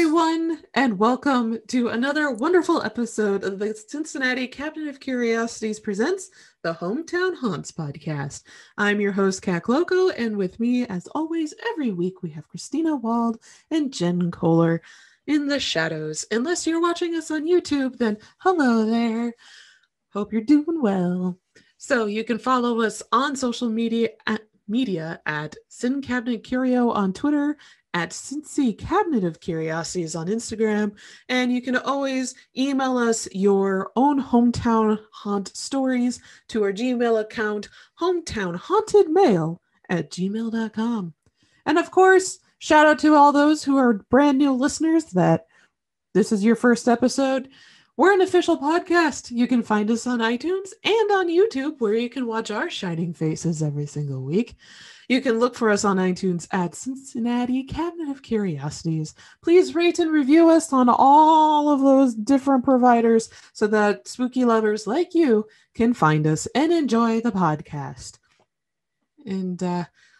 everyone, and welcome to another wonderful episode of the Cincinnati Cabinet of Curiosities presents the Hometown Haunts podcast. I'm your host, Cat Loco, and with me, as always, every week we have Christina Wald and Jen Kohler in the shadows. Unless you're watching us on YouTube, then hello there. Hope you're doing well. So you can follow us on social media at Sin Cabinet Curio on Twitter, at Cincy Cabinet of Curiosities on Instagram, and you can always email us your own hometown haunt stories to our Gmail account, hometownhauntedmail@gmail.com. And of course, shout out to all those who are brand new listeners that this is your first episode. We're an official podcast. You can find us on iTunes and on YouTube, where you can watch our shining faces every single week. You can look for us on iTunes at Cincinnati Cabinet of Curiosities. Please rate and review us on all of those different providers so that spooky lovers like you can find us and enjoy the podcast. And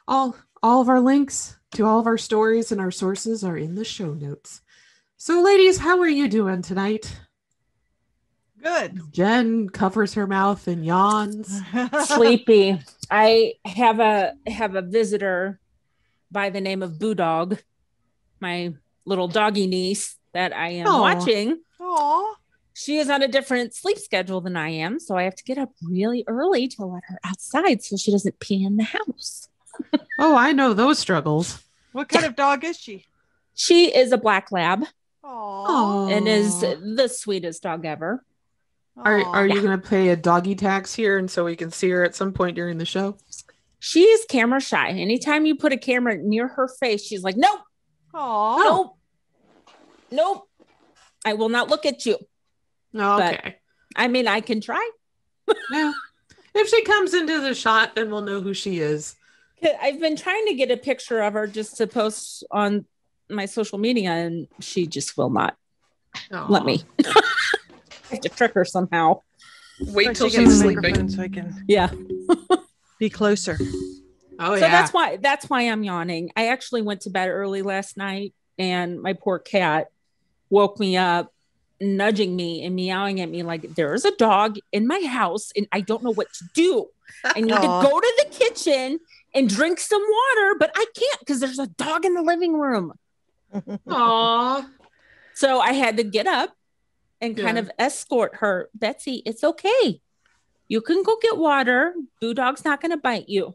all of our links to all of our stories and our sources are in the show notes. So, ladies, how are you doing tonight? Good. Jen covers her mouth and yawns. Sleepy. I have a visitor by the name of Boo Dog, my little doggy niece that I am watching. Aww. She is on a different sleep schedule than I am, so I have to get up really early to let her outside so she doesn't pee in the house. Oh, I know those struggles. What kind of dog is she? She is a black lab. Aww. And is the sweetest dog ever. Are you going to pay a doggy tax here and so we can see her at some point during the show? She is camera shy. Anytime you put a camera near her face, she's like, nope. Aww. Nope. I will not look at you. Okay. But, I mean, I can try. Yeah. If she comes into the shot, then we'll know who she is. I've been trying to get a picture of her just to post on my social media, and she just will not let me. I have to trick her somehow. Wait till she's sleeping so I can be closer. Oh, so yeah. that's why I'm yawning. I actually went to bed early last night, and my poor cat woke me up, nudging me and meowing at me like, there's a dog in my house and I don't know what to do. I need to go to the kitchen and drink some water, but I can't because there's a dog in the living room. Aww. So I had to get up and kind of escort her. Betsy, it's okay. You can go get water. Boo Dog's not going to bite you.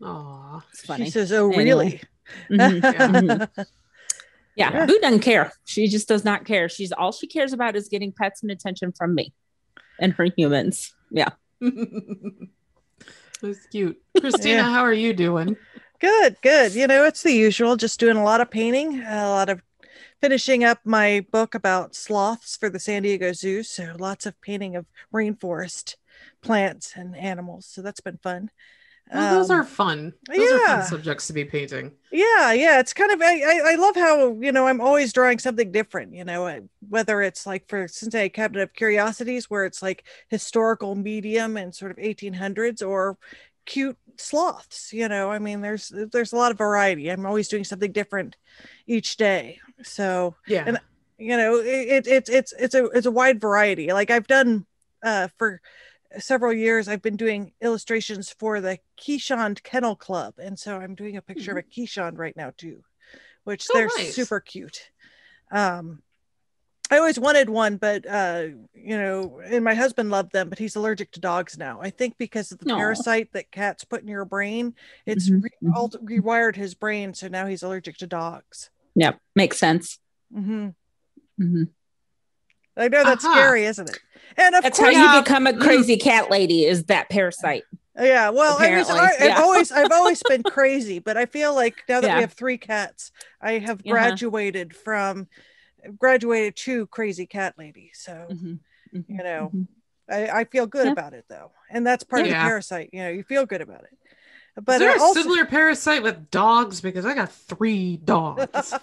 Aww. It's funny. She says, oh, really? Mm-hmm. Yeah, Boo doesn't care. She just does not care. All she cares about is getting pets and attention from me and her humans. Yeah. That's cute. Christina, how are you doing? Good. It's the usual, just doing a lot of painting, a lot of finishing up my book about sloths for the San Diego Zoo. So lots of painting of rainforest plants and animals. So that's been fun. Well, those are fun. Those are fun subjects to be painting. Yeah. It's kind of, I love how, I'm always drawing something different, whether it's like for Cincinnati Cabinet of Curiosities, where it's like historical medium and sort of 1800s, or cute sloths, there's a lot of variety. I'm always doing something different each day. So, and it's a wide variety. Like I've done, for several years, I've been doing illustrations for the Keeshond Kennel Club, and so I'm doing a picture of a Keeshond right now too, which they're super cute. I always wanted one, but and my husband loved them, but he's allergic to dogs now. I think because of the parasite that cats put in your brain, it's rewired his brain, so now he's allergic to dogs. Yep, makes sense. I know that's scary, isn't it? And that's how you become a crazy cat lady, is that parasite. Yeah, well, I've always been crazy, but I feel like now that we have 3 cats, I have graduated to crazy cat lady. So, I feel good about it though, and that's part of the parasite. You feel good about it. But is there a similar parasite with dogs? Because I got 3 dogs.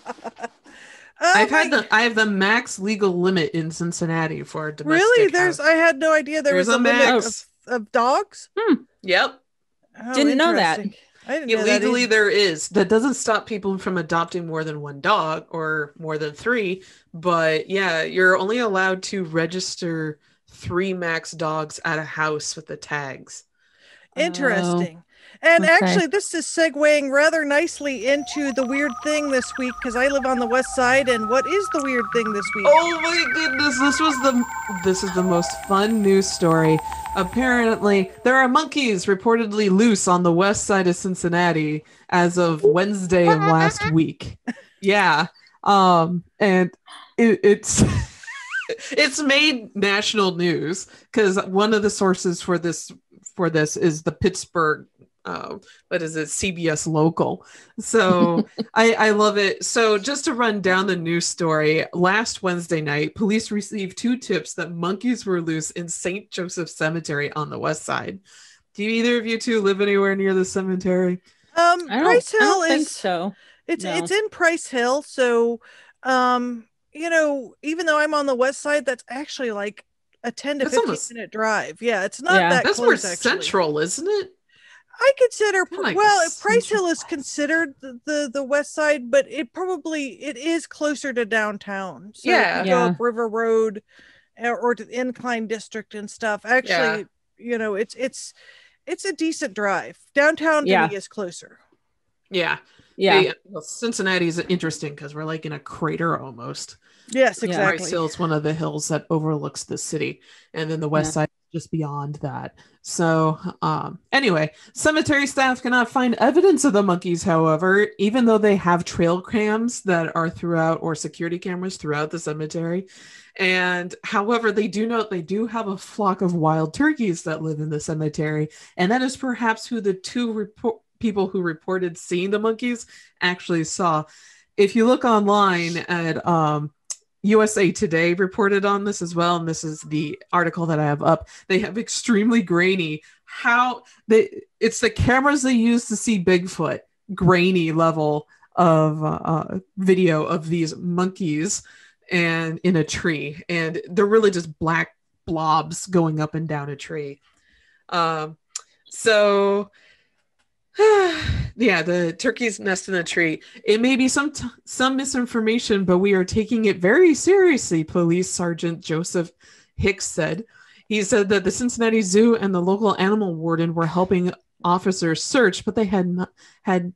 I have the max legal limit in Cincinnati for a domestic house. I had no idea there was a limit of dogs. Yep. Didn't know that. I didn't know that Legally, either. there is. That doesn't stop people from adopting more than one dog or more than 3. But yeah, you're only allowed to register 3 max dogs at a house with the tags. Interesting. And okay. actually, this is segueing rather nicely into the weird thing this week because I live on the west side. And what is the weird thing this week? Oh my goodness, this is the most fun news story. Apparently, there are monkeys reportedly loose on the west side of Cincinnati as of Wednesday of last week. Yeah. And it's it's made national news because one of the sources for this is the Pittsburgh what is it, CBS local. So I love it. So just to run down the news story, last Wednesday night police received 2 tips that monkeys were loose in St. Joseph Cemetery on the west side. Do either of you two live anywhere near the cemetery? Price Hill I don't think is so. it's in Price Hill, so you know, even though I'm on the west side, that's actually like a 10 to 15 minute drive. Yeah, it's not that that's close. More actually. Central, isn't it? I consider Like Price Hill is considered the west side, but it is closer to downtown. So if you go up River Road or to the Incline District and stuff. Actually, you know, it's a decent drive. Downtown to me is closer. Yeah. Cincinnati is interesting because we're like in a crater almost. Yes, exactly. Price Hill is one of the hills that overlooks the city, and then the west side just beyond that. So anyway, cemetery staff cannot find evidence of the monkeys, however, even though they have trail cams that are throughout, or security cameras throughout the cemetery. And however, they do note they do have a flock of wild turkeys that live in the cemetery, and that is perhaps who the 2 people who reported seeing the monkeys actually saw. If you look online at USA Today reported on this as well, and this is the article that I have up. They have extremely grainy. It's the cameras they use to see Bigfoot, grainy level of video of these monkeys and in a tree, and they're really just black blobs going up and down a tree. So the turkeys nest in a tree. It may be some misinformation, but we are taking it very seriously, Police Sergeant Joseph Hicks said. He said that the Cincinnati Zoo and the local animal warden were helping officers search, but they had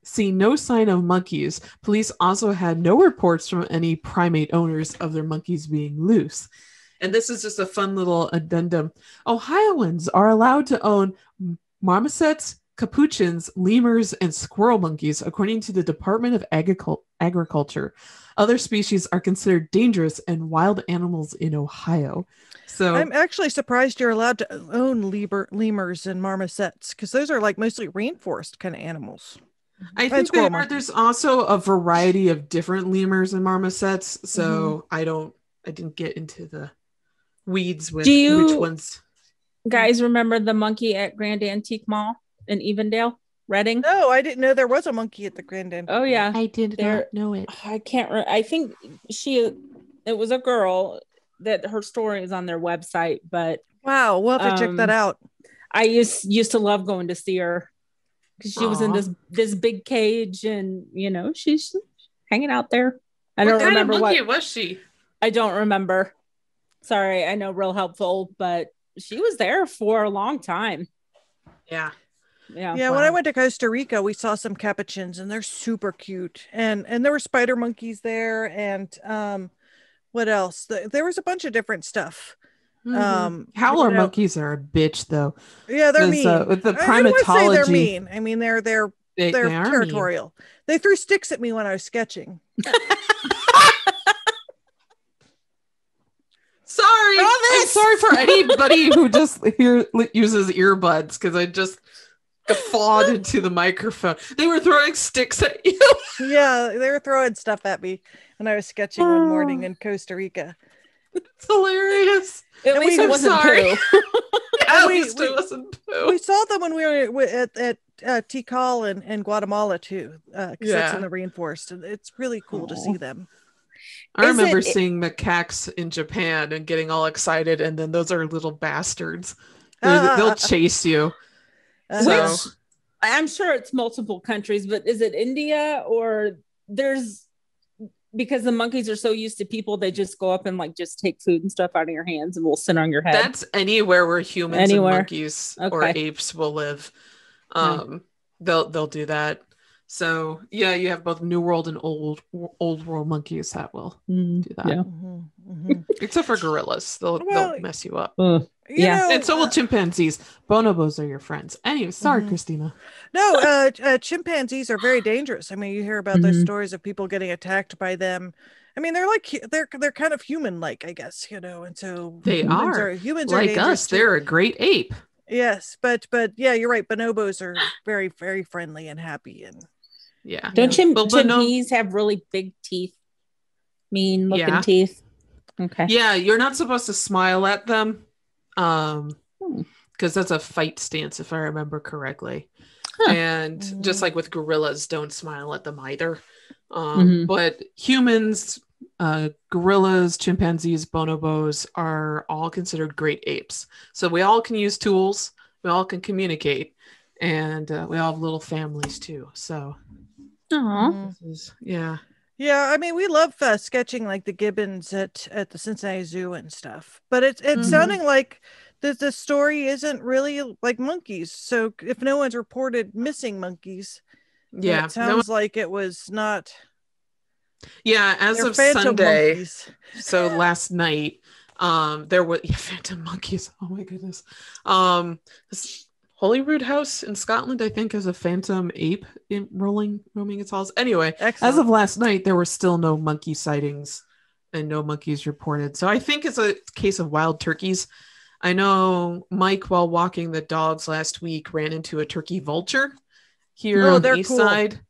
seen no sign of monkeys. Police also had no reports from any primate owners of their monkeys being loose. And this is just a fun little addendum. Ohioans are allowed to own marmosets, capuchins, lemurs, and squirrel monkeys, according to the Department of Agriculture. Other species are considered dangerous and wild animals in Ohio. So I'm actually surprised you're allowed to own lemurs and marmosets, because those are like mostly rainforest kind of animals. I think there's also a variety of different lemurs and marmosets. So I didn't get into the weeds with which ones. Guys, remember the monkey at Grand Antique Mall in Evendale, Reading? No, I didn't know there was a monkey at the Grand Antique. Oh yeah, I did not know it. I can't. I think it was a girl that her story is on their website. But wow, we'll have to check that out. I used to love going to see her because she was in this big cage, and you know she's hanging out there. I don't remember what monkey was she. I don't remember. Sorry, I know, real helpful, but she was there for a long time. Yeah. When I went to Costa Rica, we saw some capuchins, and they're super cute. And there were spider monkeys there, and what else? There was a bunch of different stuff. Howler monkeys are a bitch, though. Yeah, they're mean. With the primatology, I wouldn't say they're mean. I mean, they're territorial. Mean. They threw sticks at me when I was sketching. Sorry, I'm sorry for anybody who just uses earbuds, because I just guffawed into the microphone. They were throwing sticks at you. Yeah, they were throwing stuff at me when I was sketching one morning in Costa Rica. It's hilarious. At least it wasn't poo. At least it wasn't poo. We saw them when we were at Tikal and Guatemala too, because that's in the rainforest, and it's really cool to see them. I remember seeing macaques in Japan and getting all excited, and then those are little bastards. They'll chase you. Which I'm sure it's multiple countries, but is it India or because the monkeys are so used to people, they just go up and like just take food and stuff out of your hands and will sit on your head. That's anywhere where humans and monkeys or apes will live. They'll do that. So yeah, you have both New World and old world monkeys that will do that. Yeah. Except for gorillas, they'll mess you up. And so will chimpanzees. Bonobos are your friends. Anyway, sorry, Christina. No, chimpanzees are very dangerous. I mean, you hear about those stories of people getting attacked by them. I mean, they're kind of human-like, I guess, and so humans are like us. Too. They're a great ape. Yes, but yeah, you're right. Bonobos are very, very friendly and happy, and don't chimpanzees have really big teeth? Mean looking teeth. Okay. Yeah, you're not supposed to smile at them, because that's a fight stance, if I remember correctly. And just like with gorillas, don't smile at them either. But humans, gorillas, chimpanzees, bonobos are all considered great apes. So we all can use tools, we all can communicate, and we all have little families too. So, yeah. I mean, we love sketching like the gibbons at the Cincinnati Zoo and stuff. But it's sounding like the story isn't really like monkeys. So if no one's reported missing monkeys, it sounds like it was not. Yeah, as of Sunday, monkeys. So last night, there were phantom monkeys. Oh my goodness. This Holyrood House in Scotland, I think, has a phantom ape roaming its halls. Anyway, as of last night, there were still no monkey sightings and no monkeys reported. So I think it's a case of wild turkeys. I know Mike, while walking the dogs last week, ran into a turkey vulture here on the east side.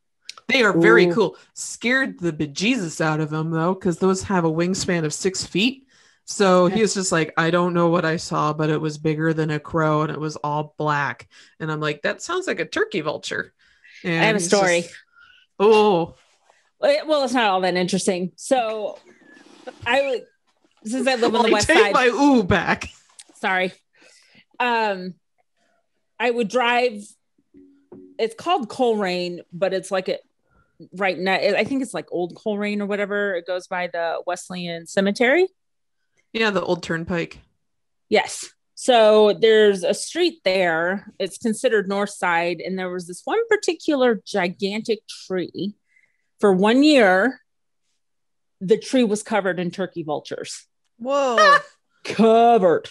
They are very cool. Scared the bejesus out of him, though, because those have a wingspan of 6 feet. So he was just like, I don't know what I saw, but it was bigger than a crow and it was all black. And I'm like, that sounds like a turkey vulture. And I have a story. Well, it's not all that interesting. So since I live on the west side. Take my back. Sorry. I would drive. It's called Coleraine, but it's like right now. I think it's like Old Coleraine or whatever. It goes by the Wesleyan Cemetery. Yeah, the old turnpike. Yes. So there's a street there. It's considered North Side. And there was this one particular gigantic tree. For 1 year, the tree was covered in turkey vultures. Whoa. Covered.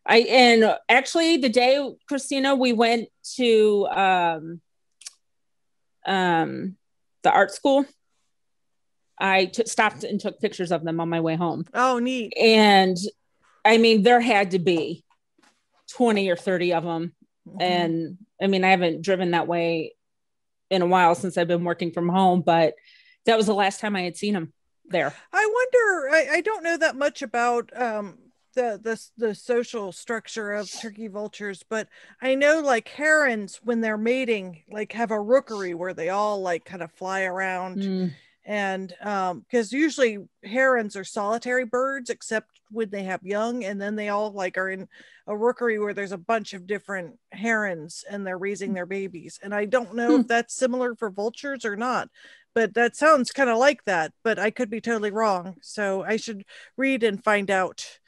And actually the day, Christina, we went to the art school, I stopped and took pictures of them on my way home. Oh, neat. And I mean, there had to be 20 or 30 of them. And I mean, I haven't driven that way in a while since I've been working from home, but that was the last time I had seen them there. I wonder, I don't know that much about the social structure of turkey vultures, but I know like herons, when they're mating, like have a rookery where they all like kind of fly around. And because usually herons are solitary birds, except when they have young, and then they all like are in a rookery where there's a bunch of different herons and they're raising their babies. And I don't know if that's similar for vultures or not, but that sounds kind of like that, but I could be totally wrong. So I should read and find out.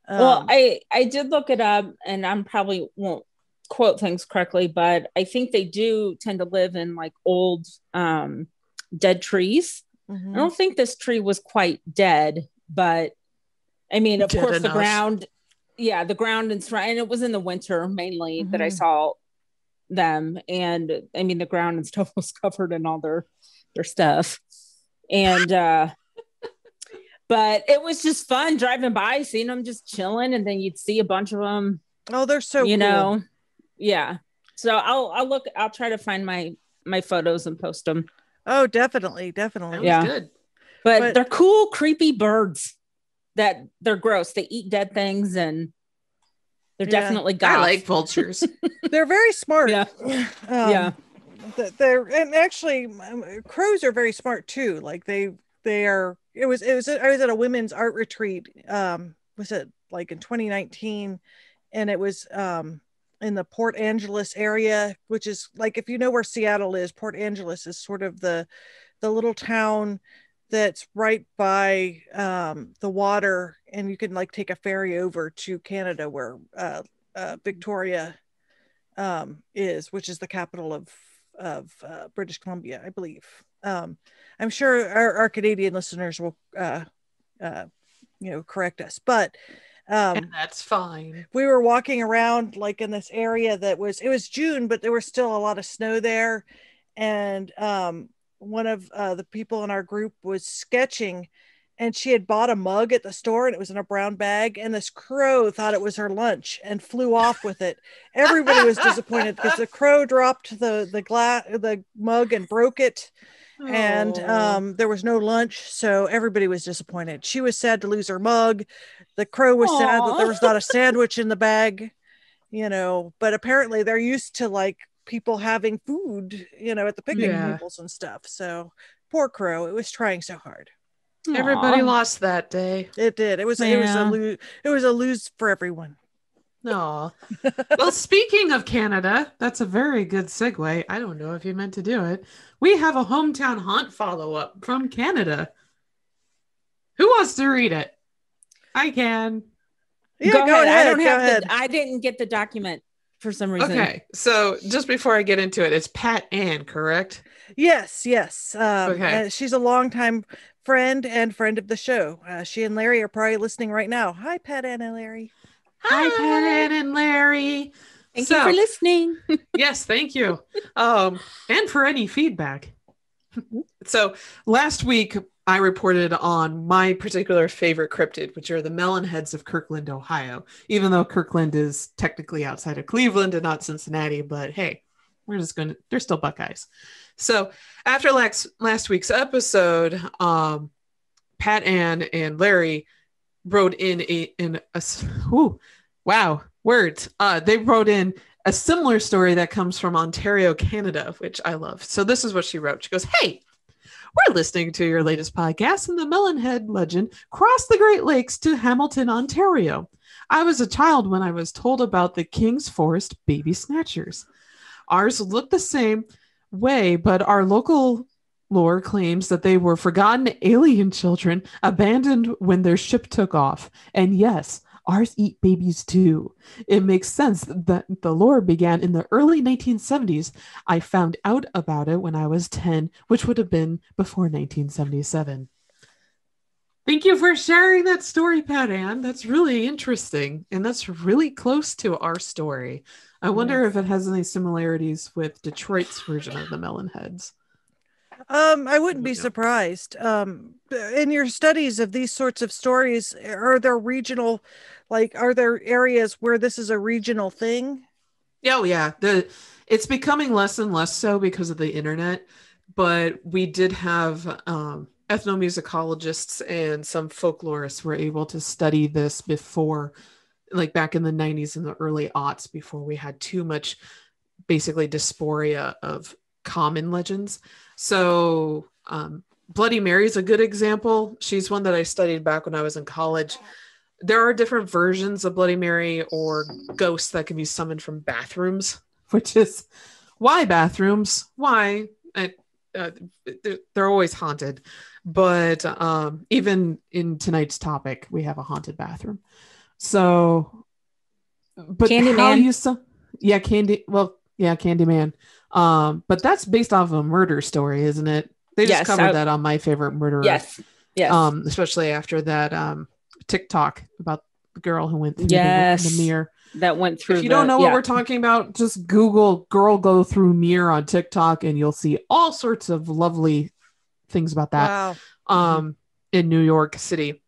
Well, I did look it up, and I'm probably won't quote things correctly, but I think they do tend to live in like old dead trees. I don't think this tree was quite dead, but I mean, of course, the ground and it was in the winter mainly that I saw them. And I mean, the ground and stuff was covered in all their stuff. And, but it was just fun driving by, seeing them just chilling. And then you'd see a bunch of them. Oh, they're so cool. Know? Yeah. So I'll try to find my photos and post them. Oh, definitely. Yeah. Good. But they're cool, creepy birds that they're gross. They eat dead things and they're definitely goth. I like vultures. They're very smart. Yeah. And actually crows are very smart too. Like they are, I was at a women's art retreat. Was it like in 2019? And it was, in the Port Angeles area, which is like, if you know where Seattle is, Port Angeles is sort of the little town that's right by the water, and you can like take a ferry over to Canada, where Victoria is, which is the capital of British Columbia, I believe. I'm sure our Canadian listeners will correct us, but and that's fine. we were walking around like in this area it was June, but there was still a lot of snow there. And one of the people in our group was sketching, and she had bought a mug at the store, and it was in a brown bag, and this crow thought it was her lunch and flew off with it. Everybody was disappointed because the crow dropped the mug and broke it. And there was no lunch, so everybody was disappointed. She was sad to lose her mug. The crow was sad that there was not a sandwich in the bag, but apparently they're used to like people having food, at the picnic tables and stuff. So poor crow, it was trying so hard. Everybody lost that day. It did. It was a lose for everyone. No. Well, speaking of Canada, that's a very good segue. I don't know if you meant to do it. We have a hometown haunt follow-up from Canada. Who wants to read it? I can. Yeah, go ahead. I didn't get the document for some reason. Okay, so just before I get into it, it's Pat Ann, correct? Yes. Okay. She's a longtime friend and friend of the show. She and Larry are probably listening right now. Hi, Pat Ann and Larry. Hi, Pat Ann and Larry. Thank you for listening. Yes, thank you. And for any feedback. So last week, I reported on my particular favorite cryptid, which are the melon heads of Kirkland, Ohio, even though Kirkland is technically outside of Cleveland and not Cincinnati. But hey, they're still Buckeyes. So after last week's episode, Pat Ann and Larry wrote in words. They wrote in a similar story that comes from Ontario, Canada, which I love. So this is what she wrote. She goes, "Hey, we're listening to your latest podcast, and the Melonhead legend crossed the Great Lakes to Hamilton, Ontario. I was a child when I was told about the King's Forest baby snatchers. Ours looked the same way, but our local lore claims that they were forgotten alien children abandoned when their ship took off. And yes, ours eat babies too. It makes sense that the lore began in the early 1970s. I found out about it when I was 10, which would have been before 1977. Thank you for sharing that story, Pat Ann. That's really interesting. And that's really close to our story. I wonder if it has any similarities with Detroit's version of the Melonheads. I wouldn't be surprised. In your studies of these sorts of stories, are there areas where this is a regional thing? Oh, yeah. It's becoming less and less so because of the internet, but we did have ethnomusicologists and some folklorists were able to study this before, like back in the 90s and the early aughts, before we had too much basically dysphoria of common legends. So Bloody Mary is a good example. She's one that I studied back when I was in college. There are different versions of Bloody Mary or ghosts that can be summoned from bathrooms, which is why bathrooms? Why? They're always haunted. But even in tonight's topic, we have a haunted bathroom. So, but Candyman. Candyman. But that's based off of a murder story, isn't it? They just covered that on My Favorite Murderer. Yes. Especially after that TikTok about the girl who went through the mirror. That went through. If you don't know what we're talking about, just Google "girl go through mirror" on TikTok, and you'll see all sorts of lovely things about that. Wow. In New York City.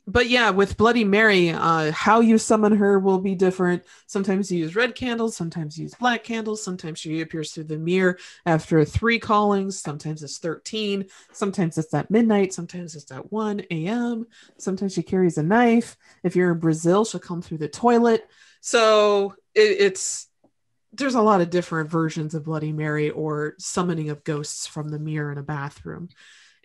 But yeah, with Bloody Mary, how you summon her will be different. Sometimes you use red candles, sometimes you use black candles, sometimes she appears through the mirror after 3 callings, sometimes it's 13, sometimes it's at midnight, sometimes it's at 1 a.m., sometimes she carries a knife. If you're in Brazil, she'll come through the toilet. So there's a lot of different versions of Bloody Mary or summoning of ghosts from the mirror in a bathroom.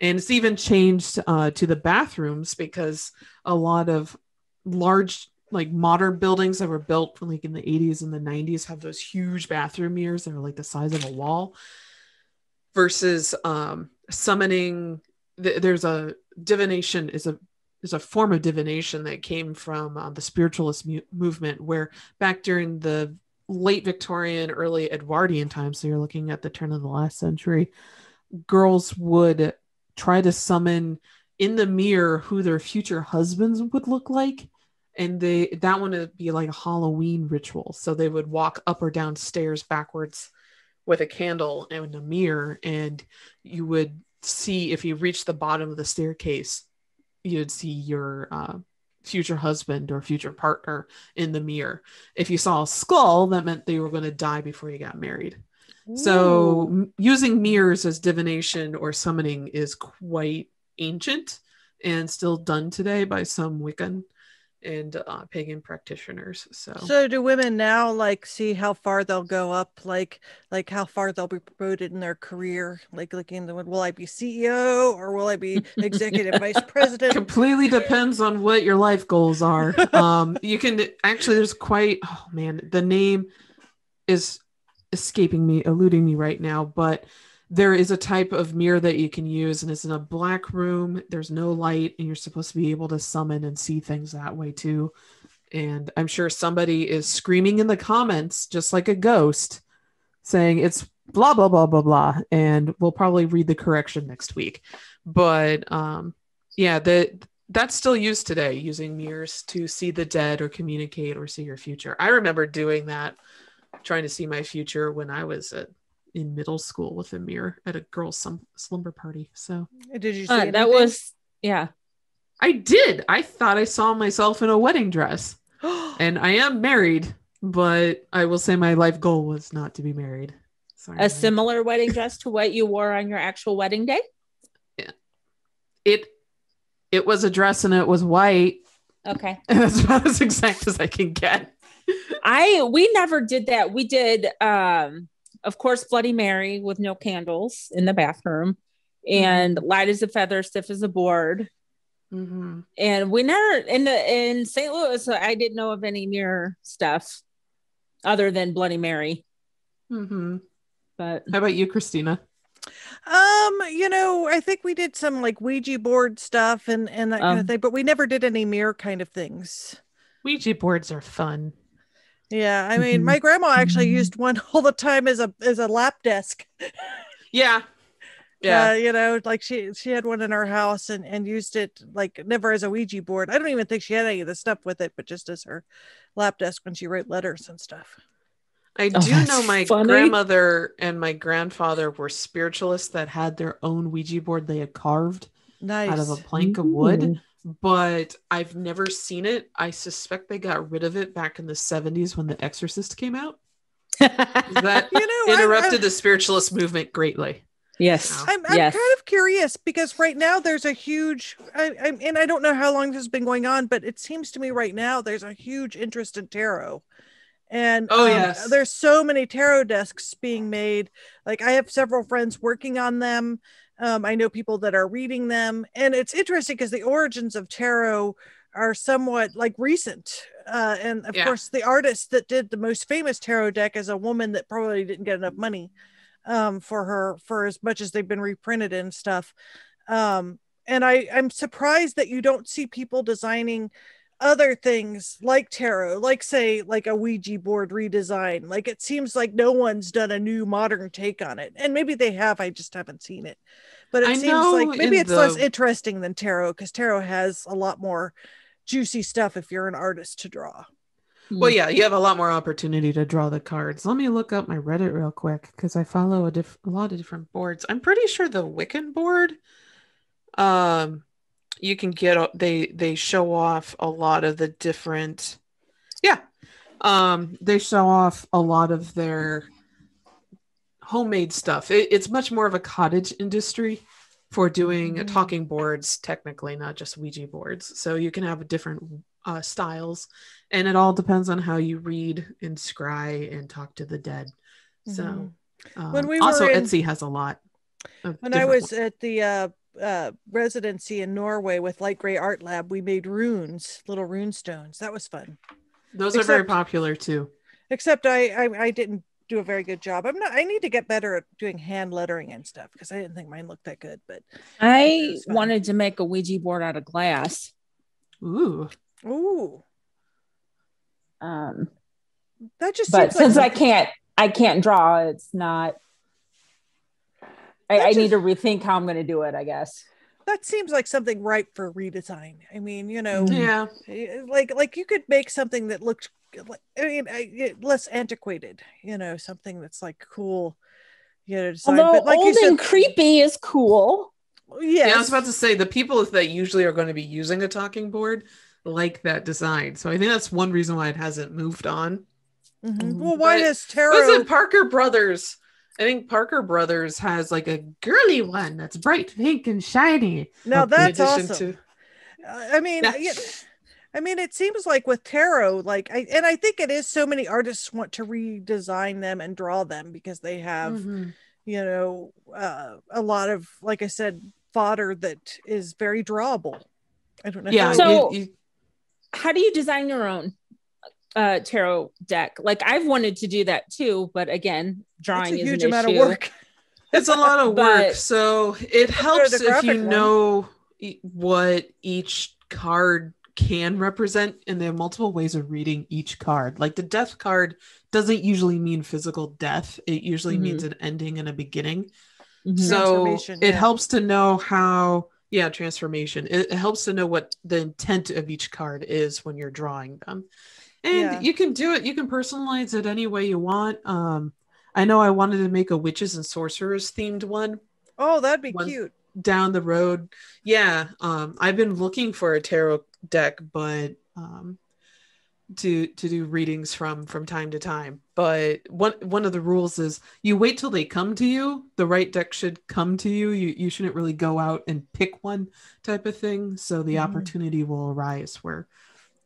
And it's even changed to the bathrooms because a lot of large like modern buildings that were built from like in the 80s and the 90s have those huge bathroom mirrors that are like the size of a wall, versus summoning. There's a divination is a form of divination that came from the spiritualist movement, where back during the late Victorian, early Edwardian times, so you're looking at the turn of the last century, girls would try to summon in the mirror who their future husbands would look like. And that one would be like a Halloween ritual. So they would walk up or down stairs backwards with a candle and a mirror, and you would see, if you reach the bottom of the staircase, you'd see your future husband or future partner in the mirror. If you saw a skull, that meant they were going to die before you got married. Ooh. So using mirrors as divination or summoning is quite ancient and still done today by some Wiccan and pagan practitioners. So do women now like see how far they'll go up, like how far they'll be promoted in their career, like looking the will I be CEO or will I be executive vice president? Completely depends on what your life goals are. You can actually, there's quite, oh man, the name is eluding me right now, but there is a type of mirror that you can use, and it's in a black room. There's no light, and you're supposed to be able to summon and see things that way too. And I'm sure somebody is screaming in the comments, just like a ghost, saying it's blah, blah, blah, blah, blah. And we'll probably read the correction next week. But yeah, that's still used today, using mirrors to see the dead or communicate or see your future. I remember doing that, trying to see my future when I was in middle school with a mirror at a girls' slumber party. So did you see that was, yeah, I did. I thought I saw myself in a wedding dress. And I am married, but I will say my life goal was not to be married. Sorry, a similar wedding dress to what you wore on your actual wedding day? Yeah. It was a dress and it was white. Okay. And that's about as exact as I can get. We never did that. We did of course, Bloody Mary with no candles in the bathroom, and light as a feather, stiff as a board. Mm-hmm. And we never in St. Louis, I didn't know of any mirror stuff other than Bloody Mary. Mm-hmm. But how about you, Christina? I think we did some like Ouija board stuff and that kind of thing, but we never did any mirror kind of things. Ouija boards are fun. Yeah, I mean, my grandma actually used one all the time as a lap desk. Yeah. Like she had one in her house and used it like never as a Ouija board. I don't even think she had any of the stuff with it, but just as her lap desk when she wrote letters and stuff. I do know my grandmother and my grandfather were spiritualists that had their own Ouija board they had carved out of a plank of wood. But I've never seen it. I suspect they got rid of it back in the 70s when The Exorcist came out. That interrupted the spiritualist movement greatly. Yes. I'm kind of curious because right now there's a huge, and I don't know how long this has been going on, but it seems to me right now there's a huge interest in tarot. And there's so many tarot desks being made. Like I have several friends working on them. I know people that are reading them, and it's interesting because the origins of tarot are somewhat like recent. And of course, the artist that did the most famous tarot deck is a woman that probably didn't get enough money for as much as they've been reprinted and stuff. And I'm surprised that you don't see people designing other things like tarot, like say like a Ouija board redesign. Like it seems like no one's done a new modern take on it, and maybe they have, I just haven't seen it. But it seems like maybe it's less interesting than tarot, because tarot has a lot more juicy stuff if you're an artist to draw. Well, yeah, you have a lot more opportunity to draw the cards. Let me look up my Reddit real quick because I follow a lot of different boards. I'm pretty sure the Wiccan board, you can get, they show off a lot of the different, they show off a lot of their homemade stuff. It's much more of a cottage industry for doing talking boards, technically, not just Ouija boards. So you can have different styles, and it all depends on how you read and scry and talk to the dead. So when we also were Etsy has a lot. When I was at the residency in Norway with Light Gray Art Lab, we made runes, little rune stones. That was fun. Those are very popular too. Except I didn't do a very good job. I need to get better at doing hand lettering and stuff because I didn't think mine looked that good. But I wanted to make a Ouija board out of glass. Ooh. That just but since I can't draw, it's not. I need to rethink how I'm going to do it, I guess. That seems like something ripe for redesign. I mean, yeah, like you could make something that looked, less antiquated. Something that's like cool. Design. Although but like old and creepy is cool. Yes. Yeah, I was about to say the people that usually are going to be using a talking board like that design. So I think that's one reason why it hasn't moved on. Mm-hmm. Well, why does Tarot? Was it Parker Brothers? I think Parker Brothers has like a girly one that's bright pink and shiny. Now that's awesome. I mean, it seems like with tarot, I think it is so many artists want to redesign them and draw them because they have, a lot of, like I said, fodder that is very drawable. I don't know. Yeah. So, how do you design your own tarot deck? Like I've wanted to do that too, but again, drawing is a huge amount of work. It's a lot of work. So it helps if you know what each card can represent, and there are multiple ways of reading each card. Like the death card doesn't usually mean physical death. It usually means an ending and a beginning. So it helps to know how transformation. It helps to know what the intent of each card is when you're drawing them. And you can do it. You can personalize it any way you want. I know I wanted to make a witches and sorcerers themed one. Oh, that'd be cute. Down the road. Yeah. I've been looking for a tarot deck, but to do readings from time to time. But one of the rules is you wait till they come to you. The right deck should come to you. You shouldn't really go out and pick one type of thing. So the opportunity will arise where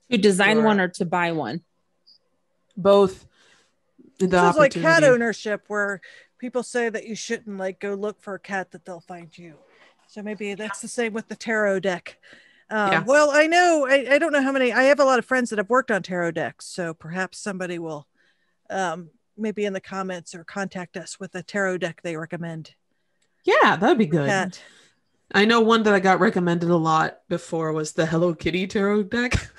to design one or to buy one. Both. It's like cat ownership, where people say that you shouldn't go look for a cat, that they'll find you. So maybe that's the same with the tarot deck. Well, I know I don't know how many. I have a lot of friends that have worked on tarot decks, so perhaps somebody will maybe in the comments or contact us with a tarot deck they recommend. Yeah, that'd be good. I know one that I got recommended a lot before was the Hello Kitty tarot deck.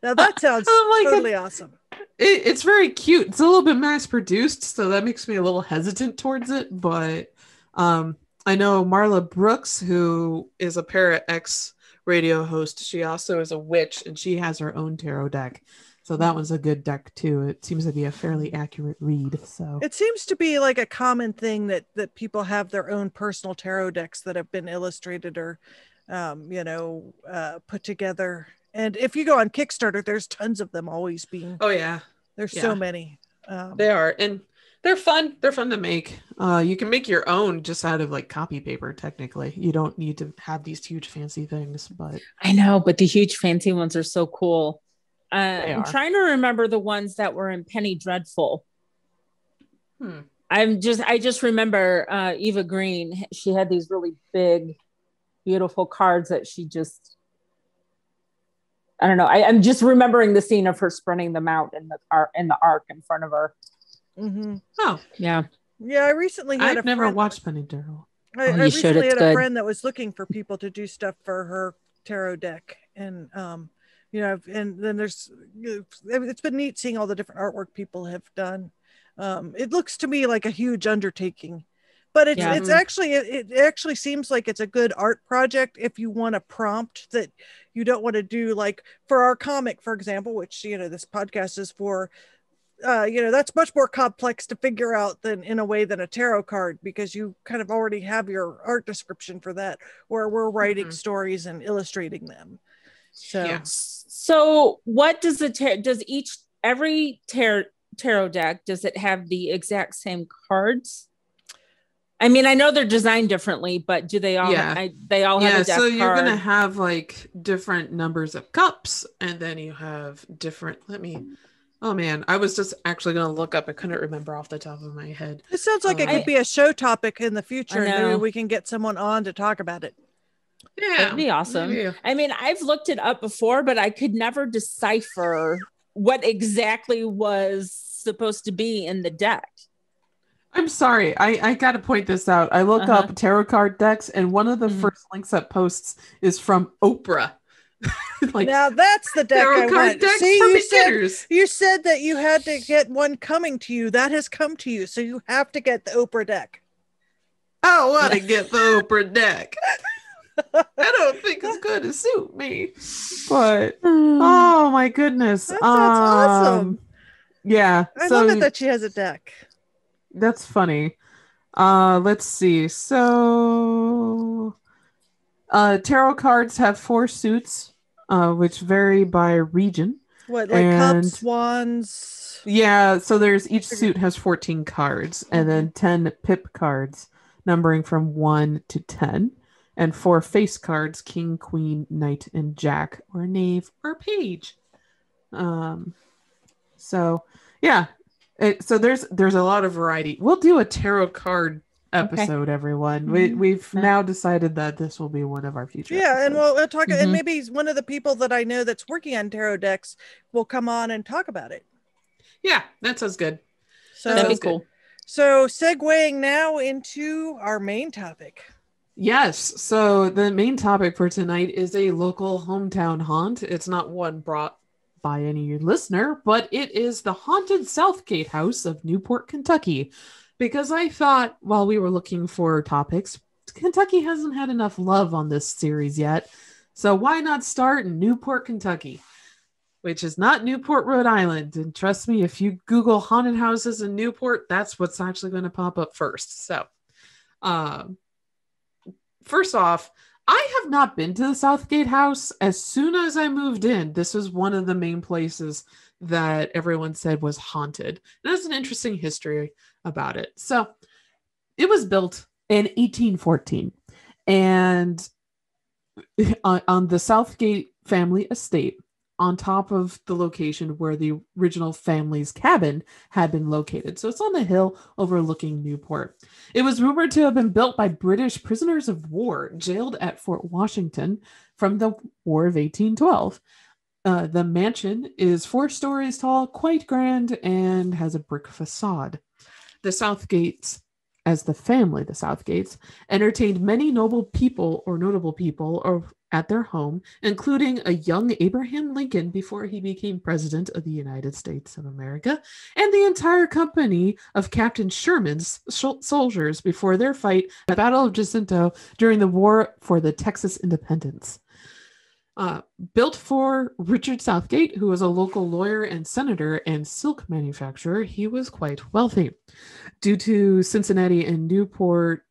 Now that sounds totally awesome. It's very cute. It's a little bit mass produced, so that makes me a little hesitant towards it. But I know Marla Brooks, who is a Parrot X radio host. She also is a witch, and she has her own tarot deck. So that one's a good deck too. It seems to be a fairly accurate read. So it seems to be like a common thing that people have their own personal tarot decks that have been illustrated or, put together. And if you go on Kickstarter, there's tons of them always being. Oh yeah, there's so many. They are, and they're fun. They're fun to make. You can make your own just out of copy paper. Technically, you don't need to have these huge fancy things. But I know, but the huge fancy ones are so cool. I'm trying to remember the ones that were in Penny Dreadful. I just remember Eva Green. She had these really big, beautiful cards that she just. I don't know. I'm just remembering the scene of her sprinting them out in the arc in front of her. Mm-hmm. Oh yeah. I recently had I've never watched Penny Dreadful. I recently had a friend that was looking for people to do stuff for her tarot deck, and and then it's been neat seeing all the different artwork people have done. It looks to me like a huge undertaking, but it actually seems like it's a good art project if you want a prompt that you don't want to do, like for our comic, for example, which this podcast is for. That's much more complex to figure out than a tarot card, because you kind of already have your art description for that, where we're writing stories and illustrating them. So what does every tarot deck, does it have the exact same cards? I mean, I know they're designed differently, but do they all? They all have a deck so you're card? Gonna have different numbers of cups, and then you have different. Let me Oh man, I was just actually going to look up. I couldn't remember off the top of my head. It sounds like it could be a show topic in the future, and maybe we can get someone on to talk about it. Yeah, that'd be awesome. maybe. I mean, I've looked it up before, but I could never decipher what exactly was supposed to be in the deck. I'm sorry. I got to point this out. I look up tarot card decks, and one of the first links that posts is from Oprah. Like, now that's the deck I want. See, you said that you had to get one coming to you. That has come to you, so you have to get the Oprah deck. I want to get the Oprah deck. I don't think it's going to suit me, but oh my goodness, that sounds awesome. Yeah, I love it that she has a deck. That's funny. Let's see. So, tarot cards have 4 suits, which vary by region. What, like cups, wands? Yeah. So there's each suit has 14 cards, and then 10 pip cards, numbering from 1 to 10, and 4 face cards: king, queen, knight, and jack, or knave, or page. So yeah. So there's a lot of variety. We'll do a tarot card episode, everyone. We've now decided that this will be one of our future episodes. And we'll talk, and maybe one of the people that I know that's working on tarot decks will come on and talk about it. Yeah, that sounds good. So that'd be cool. So segueing now into our main topic. Yes. So the main topic for tonight is a local hometown haunt. It's not one brought by any listener, but it is the haunted Southgate House of Newport, Kentucky. Because I thought while we were looking for topics, Kentucky hasn't had enough love on this series yet. So why not start in Newport, Kentucky, which is not Newport, Rhode Island. And trust me, if you Google haunted houses in Newport, that's what's actually going to pop up first. So first off, I have not been to the Southgate House. As soon as I moved in, this was one of the main places that everyone said was haunted. And there's an interesting history about it. So it was built in 1814, and on the Southgate family estate, on top of the location where the original family's cabin had been located. So it's on the hill overlooking Newport. It was rumored to have been built by British prisoners of war jailed at Fort Washington from the War of 1812. The mansion is 4 stories tall, quite grand, and has a brick facade. The Southgates, as the family, the Southgates, entertained many notable people at their home, including a young Abraham Lincoln before he became president of the United States of America, and the entire company of Captain Sherman's soldiers before their fight at the Battle of Jacinto during the War for the Texas Independence. Built for Richard Southgate, who was a local lawyer and senator and silk manufacturer, he was quite wealthy. Due to Cincinnati and Newport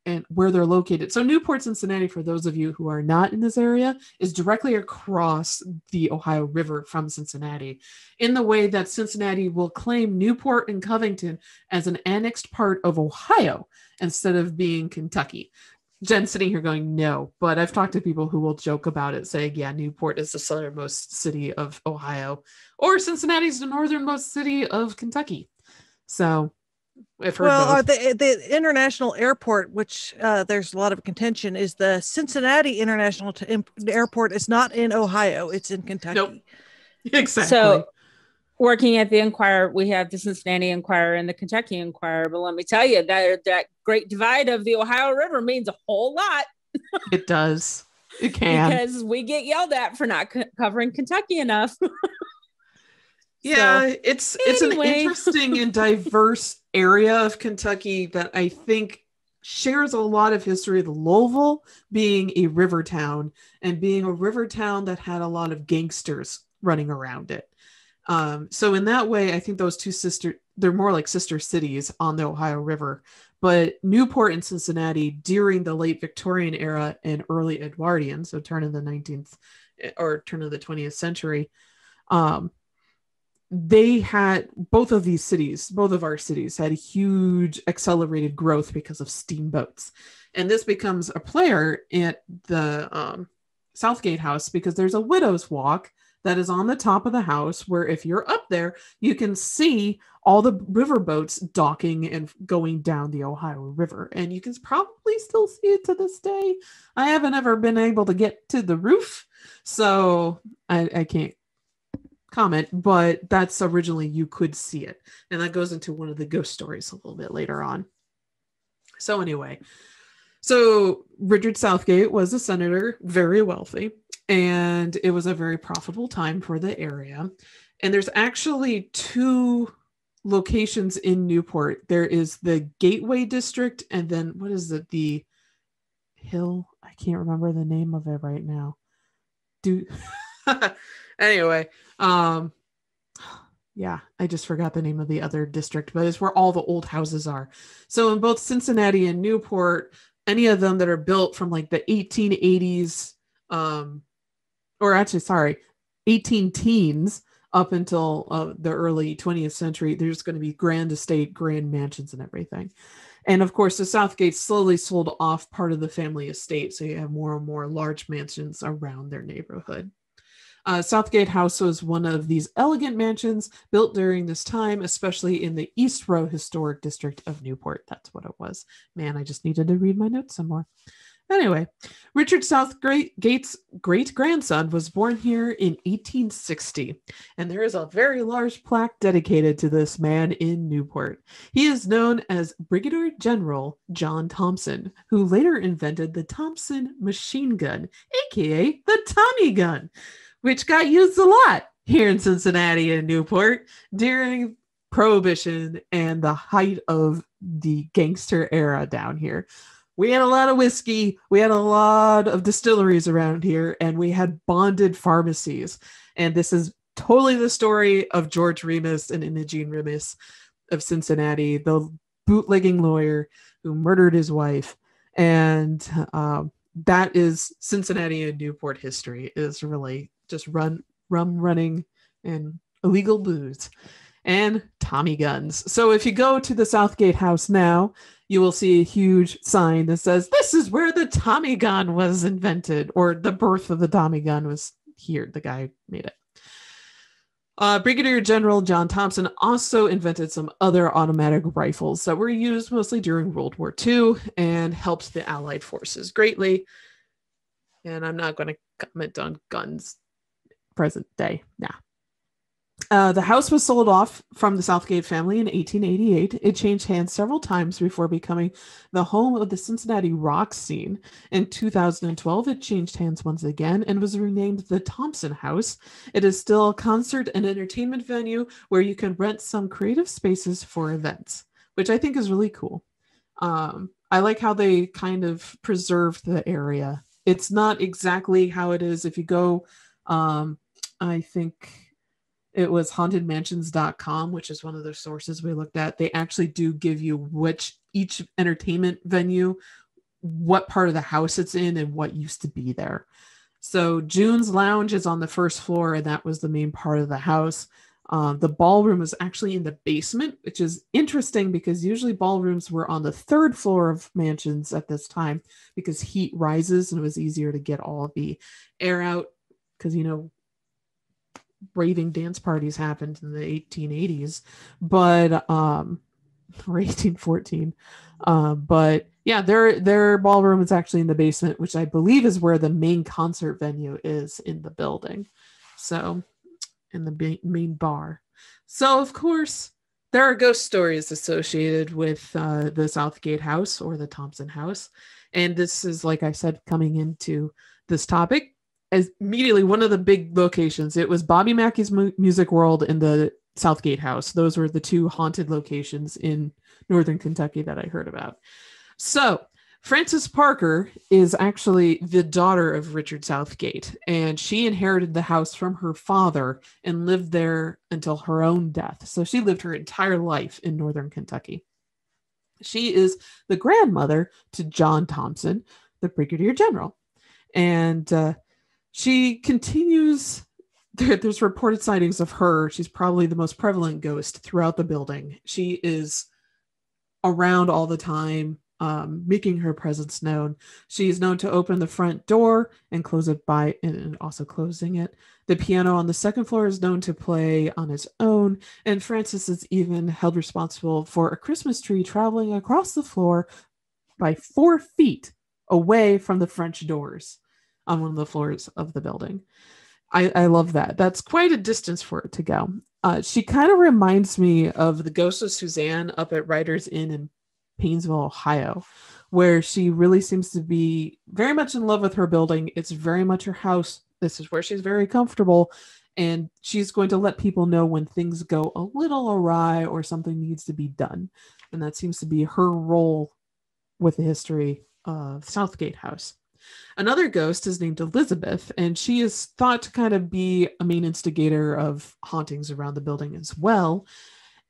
and where they're located. So Newport, Cincinnati, for those of you who are not in this area, is directly across the Ohio River from Cincinnati, in the way that Cincinnati will claim Newport and Covington as an annexed part of Ohio instead of being Kentucky. Jen's sitting here going, no, but I've talked to people who will joke about it, saying, yeah, Newport is the southernmost city of Ohio, or Cincinnati's the northernmost city of Kentucky. So the international airport, which there's a lot of contention, is the Cincinnati International Airport is not in Ohio. It's in Kentucky. Nope. Exactly. So working at the Enquirer, we have the Cincinnati Enquirer and the Kentucky Enquirer. But let me tell you, that great divide of the Ohio River means a whole lot. It does. It can. Because we get yelled at for not covering Kentucky enough. Yeah, so, it's an interesting and diverse area of Kentucky that I think shares a lot of history. The Louisville being a river town and being a river town that had a lot of gangsters running around it. So in that way, I think those two they're more like sister cities on the Ohio River. But Newport and Cincinnati during the late Victorian era and early Edwardian, so turn of the 19th or turn of the 20th century, they had both of our cities had huge accelerated growth because of steamboats. And this becomes a player at the Southgate House because there's a widow's walk that is on the top of the house, where if you're up there, you can see all the river boats docking and going down the Ohio River. And you can probably still see it to this day. I haven't ever been able to get to the roof, so I can't comment, but that's originally you could see it. And that goes into one of the ghost stories a little bit later on. So anyway, so Richard Southgate was a senator, very wealthy, and it was a very profitable time for the area. And there's actually two locations in Newport. There is the Gateway District, and then what is it? The Hill? I can't remember the name of it right now. Anyway, yeah, I just forgot the name of the other district, but it's where all the old houses are. So in both Cincinnati and Newport, any of them that are built from like the 1880s, or actually, sorry, 18 teens up until the early 20th century, there's going to be grand estate, grand mansions and everything. And of course, the Southgate slowly sold off part of the family estate. So you have more and more large mansions around their neighborhood. Southgate House was one of these elegant mansions built during this time, especially in the East Row Historic District of Newport. That's what it was. Man, I just needed to read my notes some more. Anyway, Richard Southgate's great-grandson was born here in 1860, and there is a very large plaque dedicated to this man in Newport. He is known as Brigadier General John Thompson, who later invented the Thompson machine gun, aka the Tommy gun, which got used a lot here in Cincinnati and Newport during Prohibition and the height of the gangster era down here. We had a lot of whiskey, we had a lot of distilleries around here, and we had bonded pharmacies. And this is totally the story of George Remus and Imogene Remus of Cincinnati, the bootlegging lawyer who murdered his wife. And that is Cincinnati and Newport history, is really just rum running and illegal booze and Tommy guns. So if you go to the Southgate House now, you will see a huge sign that says, "This is where the Tommy gun was invented," or the birth of the Tommy gun was here. The guy made it. Brigadier General John Thompson also invented some other automatic rifles that were used mostly during World War II and helped the Allied forces greatly. And I'm not going to comment on guns present day. Nah. The house was sold off from the Southgate family in 1888. It changed hands several times before becoming the home of the Cincinnati rock scene. In 2012, it changed hands once again and was renamed the Thompson House. It is still a concert and entertainment venue where you can rent some creative spaces for events, which I think is really cool. I like how they kind of preserved the area. It's not exactly how it is if you go, I think it was hauntedmansions.com, which is one of the sources we looked at. They actually do give you each entertainment venue, what part of the house it's in and what used to be there. So June's Lounge is on the first floor, and that was the main part of the house. The ballroom was actually in the basement, which is interesting because usually ballrooms were on the third floor of mansions at this time because heat rises and it was easier to get all of the air out because, raving dance parties happened in the 1880s, but or 1814. But yeah, their ballroom is actually in the basement, which I believe is where the main concert venue is in the building. So in the main bar. So of course there are ghost stories associated with the Southgate House or the Thompson House. And this is, like I said, coming into this topic. As immediately one of the big locations, it was Bobby Mackey's Music World and the Southgate House. Those were the two haunted locations in northern Kentucky that I heard about. So Frances Parker is actually the daughter of Richard Southgate, and she inherited the house from her father and lived there until her own death. So she lived her entire life in northern Kentucky. She is the grandmother to John Thompson, the Brigadier General. And she continues, there's reported sightings of her. She's probably the most prevalent ghost throughout the building. She is around all the time. making her presence known. She is known to open the front door and close it and also closing it. The piano on the second floor is known to play on its own, and Frances is even held responsible for a Christmas tree traveling across the floor by 4 feet away from the French doors on one of the floors of the building. I love that. That's quite a distance for it to go. She kind of reminds me of the ghost of Suzanne up at Writer's Inn in Painesville, Ohio, where she really seems to be very much in love with her building. It's very much her house. This is where she's very comfortable, and she's going to let people know when things go a little awry or something needs to be done. And that seems to be her role with the history of Southgate House. Another ghost is named Elizabeth, and she is thought to kind of be a main instigator of hauntings around the building as well.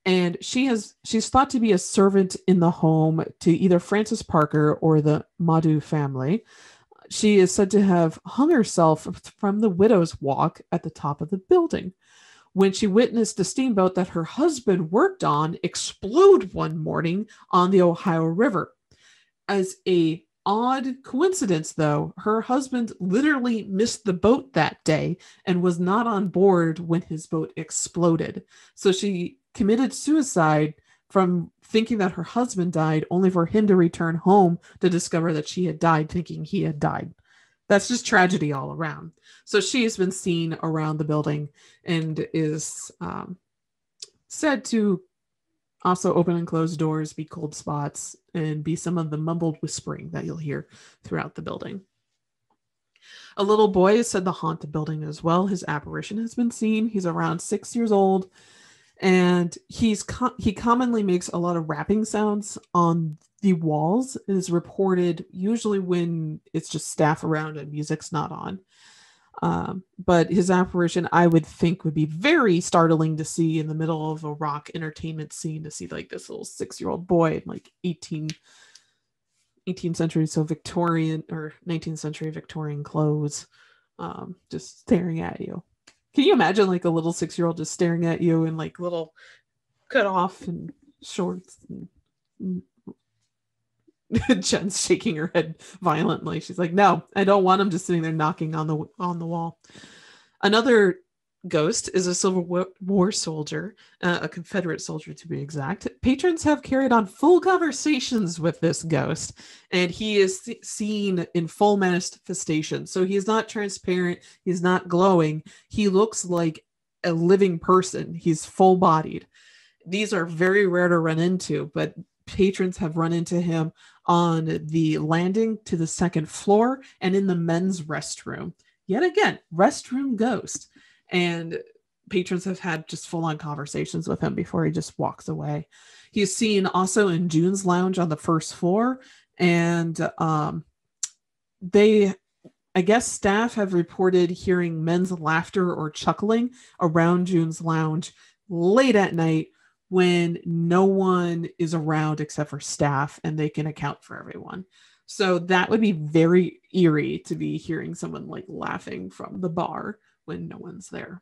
And she's thought to be a servant in the home to either Francis Parker or the Madu family. She is said to have hung herself from the widow's walk at the top of the building when she witnessed a steamboat that her husband worked on explode one morning on the Ohio River. As a odd coincidence, though, her husband literally missed the boat that day and was not on board when his boat exploded. So she committed suicide from thinking that her husband died, only for him to return home to discover that she had died, thinking he had died. That's just tragedy all around. So she has been seen around the building and is said to also open and close doors, be cold spots, and be some of the mumbled whispering that you'll hear throughout the building. A little boy is said to haunt the building as well. His apparition has been seen. He's around 6 years old, and he commonly makes a lot of rapping sounds on the walls. It is reported usually when it's just staff around and music's not on. But his apparition, I would think, would be very startling to see in the middle of a rock entertainment scene, to see like this little 6-year-old boy in like 18th century, so Victorian or 19th century Victorian clothes, just staring at you. Can you imagine like a little 6-year-old just staring at you in like little cut off and shorts? And Jen's shaking her head violently. She's like, no, I don't want him just sitting there knocking on the wall. Another ghost is a Civil War soldier, a Confederate soldier to be exact. Patrons have carried on full conversations with this ghost, and he is seen in full manifestation. So he is not transparent. He's not glowing. He looks like a living person. He's full-bodied. These are very rare to run into, but patrons have run into him on the landing to the second floor and in the men's restroom. Yet again, restroom ghost. And patrons have had just full-on conversations with him before he just walks away. He's seen also in June's lounge on the first floor. And I guess staff have reported hearing men's laughter or chuckling around June's lounge late at night when no one is around except for staff and they can account for everyone. So that would be very eerie to be hearing someone like laughing from the bar when no one's there.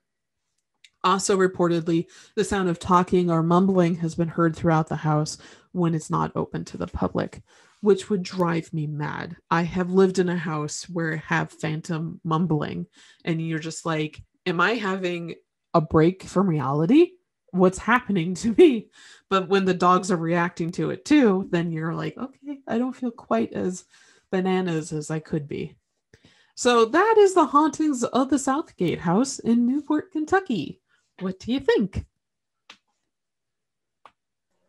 Also reportedly, the sound of talking or mumbling has been heard throughout the house when it's not open to the public, which would drive me mad. I have lived in a house where I have phantom mumbling, and you're just like, am I having a break from reality? What's happening to me? But when the dogs are reacting to it too, then you're like, okay, I don't feel quite as bananas as I could be. So that is the hauntings of the Southgate House in Newport, Kentucky. What do you think?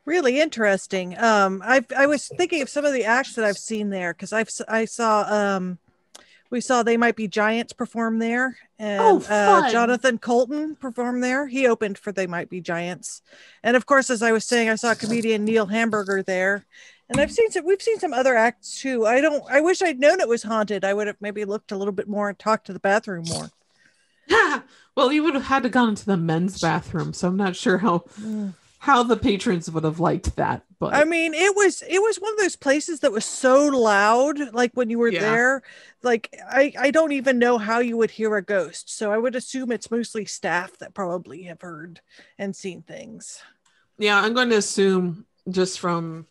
Really interesting. I was thinking of some of the acts that I've seen there, because we saw They Might Be Giants perform there, and Jonathan Colton performed there. He opened for They Might Be Giants, and of course, as I was saying, I saw comedian Neil Hamburger there, and we've seen some other acts too. I wish I'd known it was haunted. I would have maybe looked a little bit more and talked to the bathroom more. Well, you would have had to gone into the men's bathroom, so I'm not sure how the patrons would have liked that. But I mean, it was one of those places that was so loud, like when you were there, like I don't even know how you would hear a ghost. So I would assume it's mostly staff that probably have heard and seen things. Yeah, I'm going to assume just from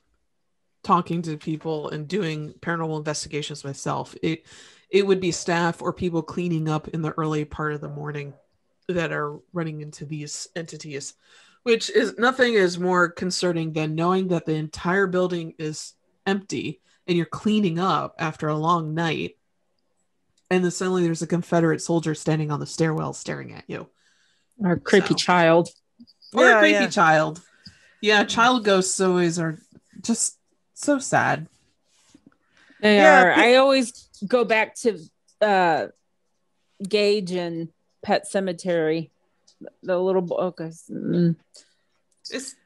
talking to people and doing paranormal investigations myself, it would be staff or people cleaning up in the early part of the morning that are running into these entities, which is nothing is more concerning than knowing that the entire building is empty and you're cleaning up after a long night, and then suddenly there's a Confederate soldier standing on the stairwell staring at you. Or a creepy child. Or a creepy child. Yeah, child ghosts always are just so sad. They are. I always go back to Gage and Pet Cemetery. The little book.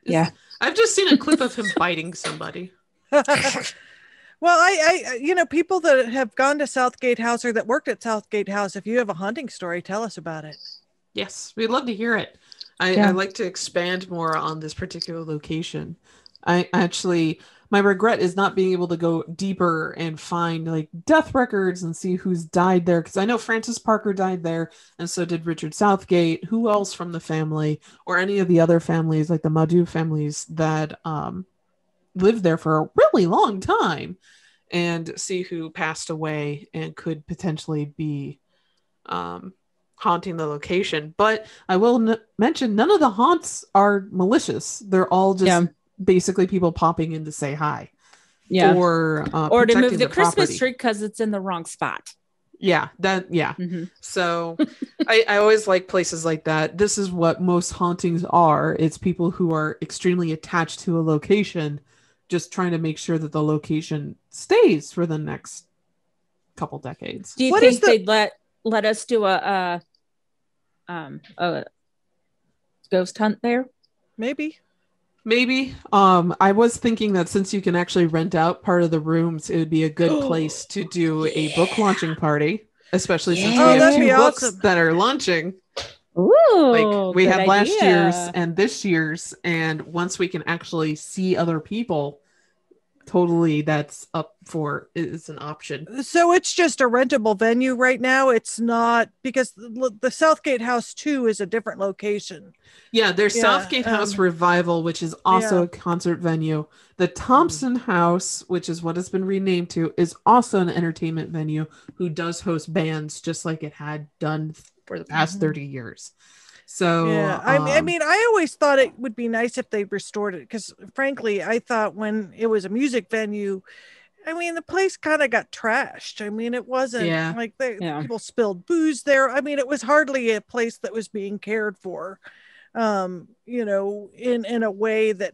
Yeah. I've just seen a clip of him biting somebody. Well, I people that have gone to Southgate House or that worked at Southgate House, if you have a haunting story, tell us about it. Yes, we'd love to hear it. I like to expand more on this particular location. I actually, my regret is not being able to go deeper and find like death records and see who's died there. Because I know Francis Parker died there, and so did Richard Southgate. Who else from the family or any of the other families, like the Madu families that lived there for a really long time, and see who passed away and could potentially be haunting the location. But I will mention none of the haunts are malicious. They're all just basically people popping in to say hi. Or to move the Christmas tree because it's in the wrong spot. So I always like places like that. This is what most hauntings are. It's people who are extremely attached to a location, just trying to make sure that the location stays for the next couple decades. Do you think they'd let us do a ghost hunt there? Maybe. I was thinking that since you can actually rent out part of the rooms, it would be a good place to do a book launching party, especially since we have two books that are launching. Ooh, like we have last year's and this year's, and once we can actually see other people, totally that's up for is an option. So it's just a rentable venue right now. It's not, because the Southgate House 2 is a different location. There's Southgate House Revival, which is also a concert venue. The Thompson House, which is what it's been renamed to, is also an entertainment venue who does host bands just like it had done for the past 30 years. So I mean, I always thought it would be nice if they restored it, because frankly, I thought when it was a music venue, I mean, the place kind of got trashed. I mean, it wasn't like people spilled booze there. I mean, it was hardly a place that was being cared for, in a way that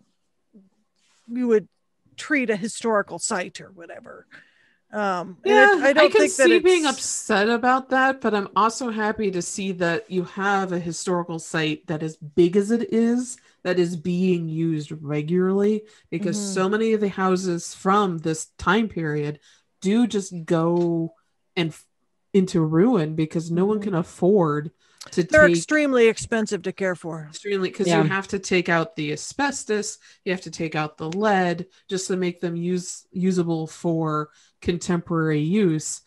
you would treat a historical site or whatever. I can see being upset about that, but I'm also happy to see that you have a historical site that as big as it is, that is being used regularly, because so many of the houses from this time period do just go into ruin because no one can afford to They're extremely expensive to care for. Extremely, because you have to take out the asbestos, you have to take out the lead just to make them usable for contemporary use.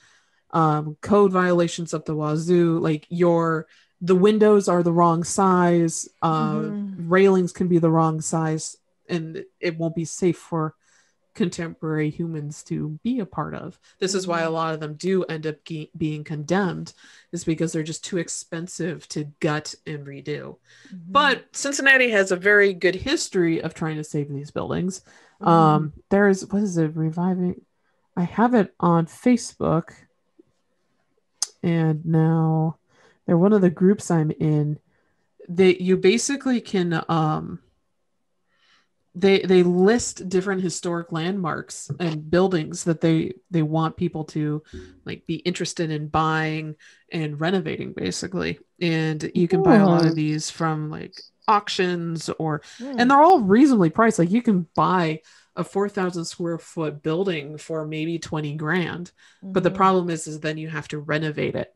Code violations up the wazoo, like the windows are the wrong size, railings can be the wrong size, and it won't be safe for contemporary humans to be a part of. This is why a lot of them do end up being condemned, is because they're just too expensive to gut and redo. But Cincinnati has a very good history of trying to save these buildings. There's, what is it, reviving? I have it on Facebook, and now they're one of the groups I'm in. You basically can they list different historic landmarks and buildings that they want people to like be interested in buying and renovating, basically. And you can buy a lot of these from like auctions and they're all reasonably priced. Like you can buy a 4,000 square foot building for maybe 20 grand. But the problem is then you have to renovate it.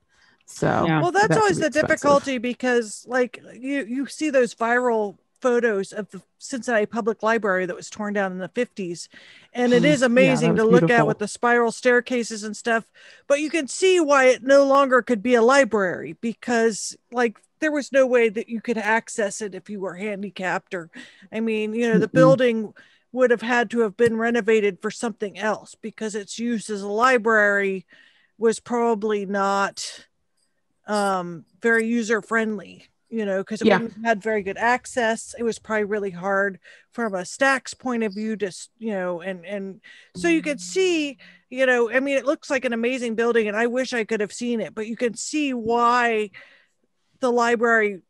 So well, that's always the difficulty, because like you see those viral photos of the Cincinnati Public Library that was torn down in the 50s, and it is amazing to look at with the spiral staircases and stuff, but you can see why it no longer could be a library, because like there was no way that you could access it if you were handicapped, or I mean, the building would have had to have been renovated for something else, because its use as a library was probably not very user friendly, because it wouldn't have had very good access. It was probably really hard from a Stack's point of view to, and so you could see, I mean, it looks like an amazing building and I wish I could have seen it, but you can see why the library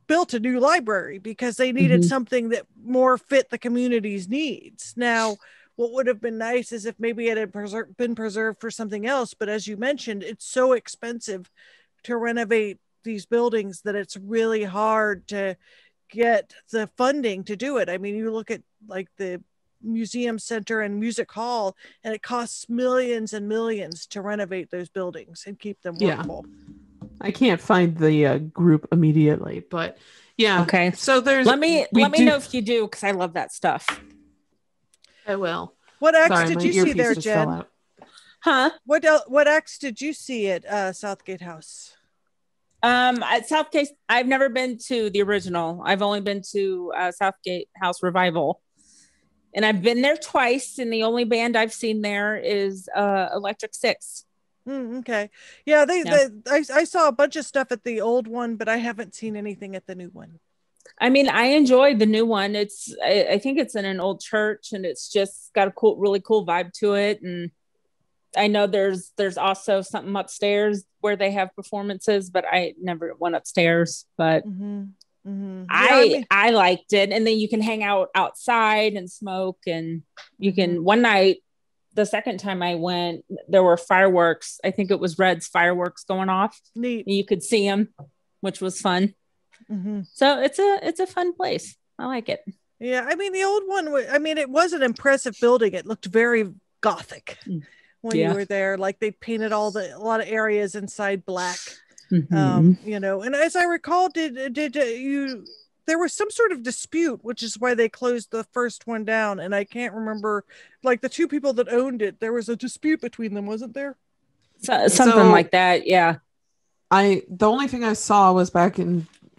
built a new library, because they needed something that more fit the community's needs. Now, what would have been nice is if maybe it had been preserved for something else, but as you mentioned, it's so expensive to renovate these buildings that it's really hard to get the funding to do it. I mean, you look at like the museum center and music hall, and it costs millions and millions to renovate those buildings and keep them workable. I can't find the group immediately, but yeah. Okay. So there's. Let me know if you do, because I love that stuff. I will. What acts did you see there, Jen? Huh? What acts did you see at Southgate House? At Southgate, I've never been to the original. I've only been to Southgate House Revival, and I've been there twice. And the only band I've seen there is Electric Six. Okay. Yeah, I saw a bunch of stuff at the old one, but I haven't seen anything at the new one. I mean, I enjoyed the new one. I think it's in an old church, and it's just got a really cool vibe to it. And I know there's also something upstairs where they have performances, but I never went upstairs. But I liked it. And then you can hang out outside and smoke, and you can. One night, the second time I went, there were fireworks. I think it was Red's fireworks going off. Neat. You could see them, which was fun. So it's a fun place. I like it. Yeah, I mean, the old one, it was an impressive building. It looked very Gothic when you were there. Like they painted a lot of areas inside black. And as I recall, there was some sort of dispute, which is why they closed the first one down. And I can't remember, like the two people that owned it, there was a dispute between them, wasn't there? Something like that. Yeah. The only thing I saw was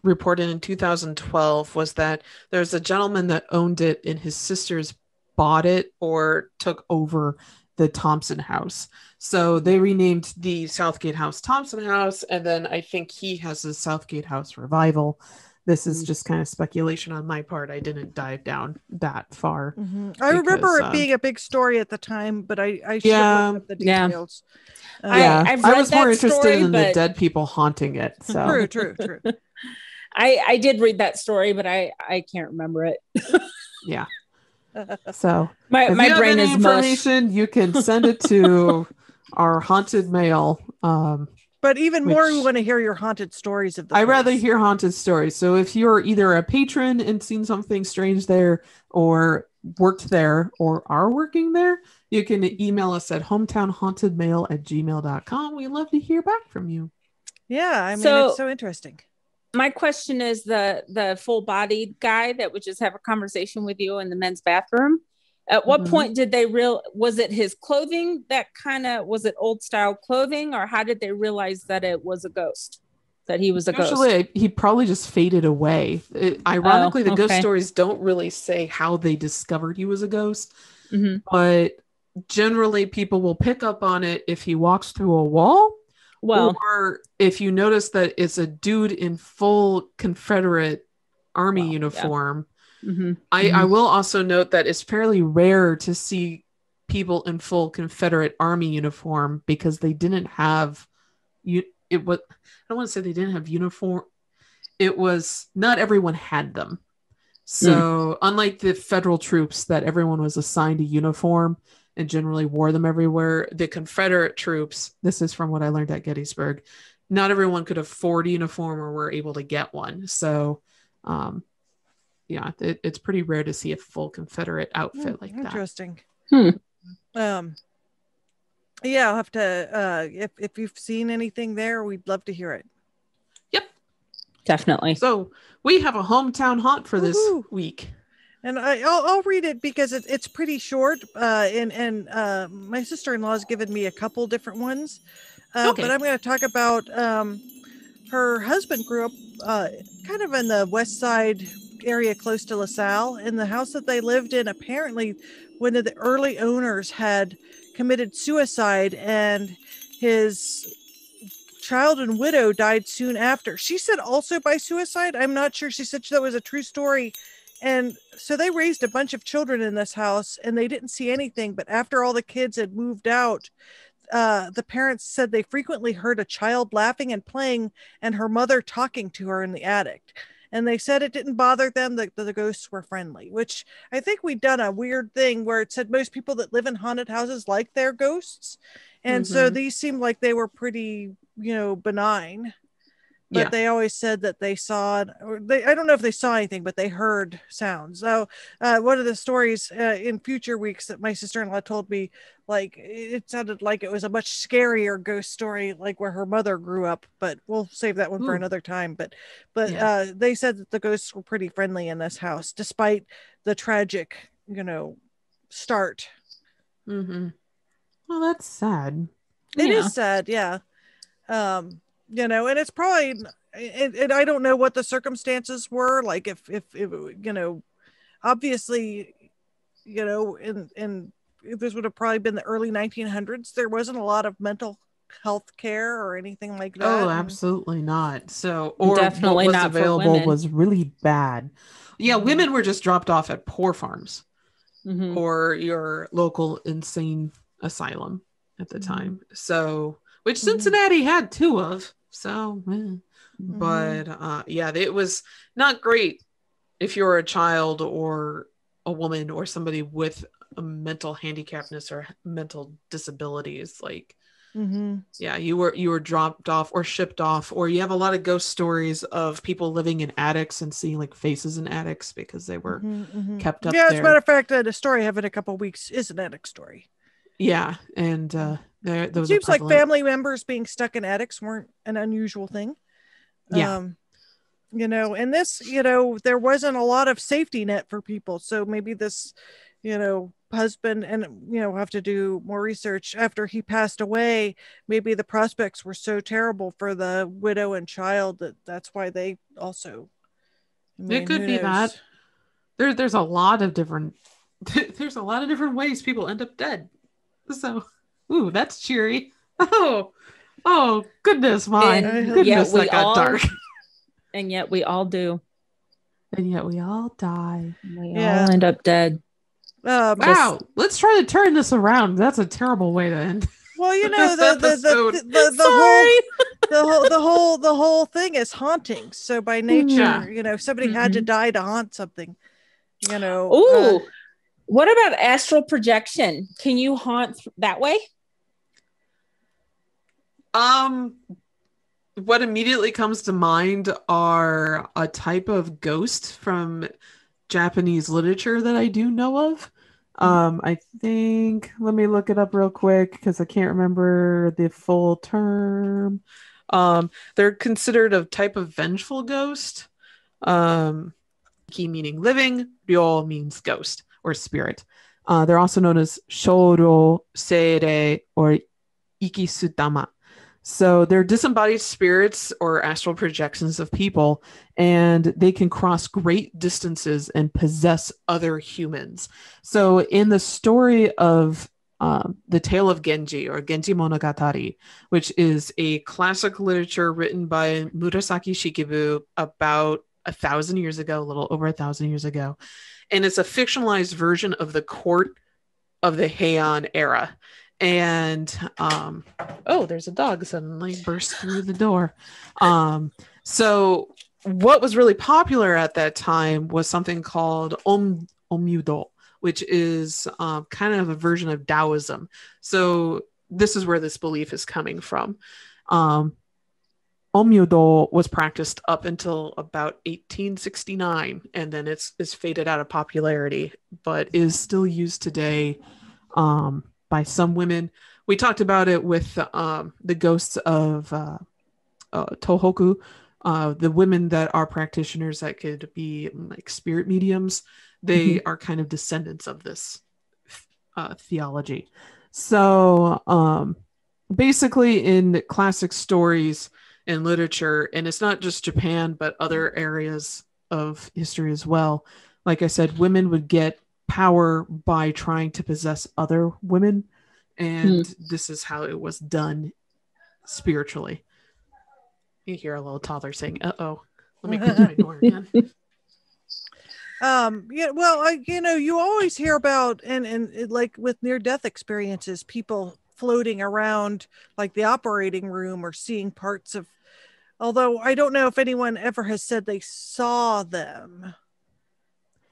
reported in 2012 was that there's a gentleman that owned it and his sisters bought it or took over the Thompson House. So they renamed the Southgate House Thompson House. And then I think he has a Southgate House Revival. This is just kind of speculation on my part. I didn't dive down that far. I remember it being a big story at the time, but I should have looked up the details. I was more interested in the dead people haunting it. So True. I did read that story, but I can't remember it. Yeah. So my brain is information. You can send it to our haunted mail. But even more, we want to hear your haunted stories of the place. rather hear haunted stories. So if you're either a patron and seen something strange there, or worked there, or are working there, you can email us at hometownhauntedmail@gmail.com. We love to hear back from you. Yeah, I mean, it's so interesting. My question is the full-bodied guy that would just have a conversation with you in the men's bathroom. At what point did they was it his clothing that was it old style clothing, or how did they realize that it was a ghost, that he was a ghost? Actually, he probably just faded away. Ironically, the ghost stories don't really say how they discovered he was a ghost, but generally people will pick up on it if he walks through a wall. Well, or if you notice that it's a dude in full Confederate Army uniform. I will also note that it's fairly rare to see people in full Confederate Army uniform, because they didn't have I don't want to say they didn't have uniform. It was not everyone had them. So unlike the federal troops that everyone was assigned a uniform and generally wore them everywhere, the Confederate troops, this is from what I learned at Gettysburg, not everyone could afford a uniform or were able to get one. So yeah, it's pretty rare to see a full Confederate outfit like that. Interesting. Yeah, I'll have to, if you've seen anything there, we'd love to hear it. Yep. Definitely. So we have a hometown haunt for this week. And I'll read it because it's pretty short. And my sister-in-law has given me a couple different ones. But I'm going to talk about her husband grew up kind of in the west side area close to LaSalle. And the house that they lived in, apparently one of the early owners had committed suicide, and his child and widow died soon after. She said also by suicide. I'm not sure. She said that was a true story. And so they raised a bunch of children in this house, and they didn't see anything. But after all the kids had moved out, the parents said they frequently heard a child laughing and playing, and her mother talking to her in the attic. And they said it didn't bother them, that the ghosts were friendly, which I think we'd done a weird thing where it said most people that live in haunted houses like their ghosts. And so these seemed like they were pretty, benign. But they always said that they saw, I don't know if they saw anything, but they heard sounds. So one of the stories in future weeks that my sister-in-law told me, like, it sounded like it was a much scarier ghost story, like where her mother grew up, but we'll save that one for another time. But they said that the ghosts were pretty friendly in this house, despite the tragic, start. Well, that's sad. It is sad. Yeah. And it's probably, and I don't know what the circumstances were, like if obviously, and this would have probably been the early 1900s. There wasn't a lot of mental health care or anything like that. Oh, absolutely not. So, or definitely what was not available for was really bad. Yeah, women were just dropped off at poor farms or your local insane asylum at the time. So, which Cincinnati had two of. So, but it was not great if you're a child or a woman or somebody with a mental handicapness or mental disabilities. Like, you were dropped off or shipped off, or you have a lot of ghost stories of people living in attics and seeing like faces in attics because they were kept up there. As a matter of fact, the story I have in a couple of weeks is an attic story. Yeah, and those seems like family members being stuck in attics weren't an unusual thing. And this, there wasn't a lot of safety net for people. So maybe this, husband, and have to do more research after he passed away. Maybe the prospects were so terrible for the widow and child that's why they also. It could be that. There's a lot of different. There's a lot of different ways people end up dead. So, ooh, that's cheery. Oh, goodness, my goodness, that got dark. And yet we all do. And yet we all die. We all end up dead. Wow, let's try to turn this around. That's a terrible way to end. Well, the whole thing is haunting. So by nature, if somebody had to die to haunt something, Ooh. What about astral projection? Can you haunt that way? What immediately comes to mind are a type of ghost from Japanese literature that I do know of. I think, let me look it up real quick because I can't remember the full term. They're considered a type of vengeful ghost. Ki meaning living, ryo means ghost or spirit. They're also known as shoro, seire, or ikisutama. So they're disembodied spirits or astral projections of people, and they can cross great distances and possess other humans. So in the story of the Tale of Genji, or Genji Monogatari, which is a classic literature written by Murasaki Shikibu about 1,000 years ago, a little over 1,000 years ago. And it's a fictionalized version of the court of the Heian era. And there's a dog suddenly burst through the door. So what was really popular at that time was something called Omyudo, which is kind of a version of Taoism. So this is where this belief is coming from. Omyudo was practiced up until about 1869, and then it's faded out of popularity, but is still used today by some women. We talked about it with the ghosts of Tohoku, the women that are practitioners that could be like spirit mediums. They are kind of descendants of this theology. So basically in classic stories and literature, and it's not just Japan, but other areas of history as well. Like I said, women would get power by trying to possess other women, and this is how it was done spiritually. You hear a little toddler saying, "Uh-oh, let me close my door again." Yeah, well, you always hear about and like with near-death experiences, people floating around like the operating room or seeing parts of, although I don't know if anyone ever has said they saw them,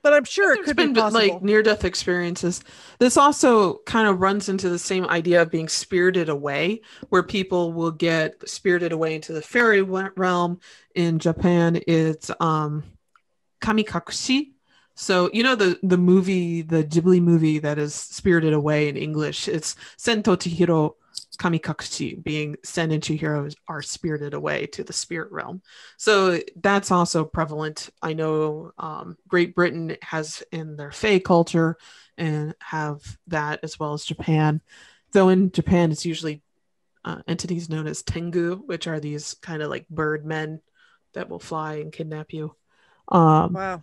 but I'm sure it could be possible. Like near-death experiences. This also kind of runs into the same idea of being spirited away, where people will get spirited away into the fairy realm. In Japan, it's kamikakushi. So the movie, the Ghibli movie that is Spirited Away in English, it's Sento Chihiro Kamikakushi, being Sen and Chihiro are spirited away to the spirit realm. So that's also prevalent. I know Great Britain has in their Fae culture and have that, as well as Japan. Though in Japan, it's usually entities known as Tengu, which are these kind of like bird men that will fly and kidnap you. Wow.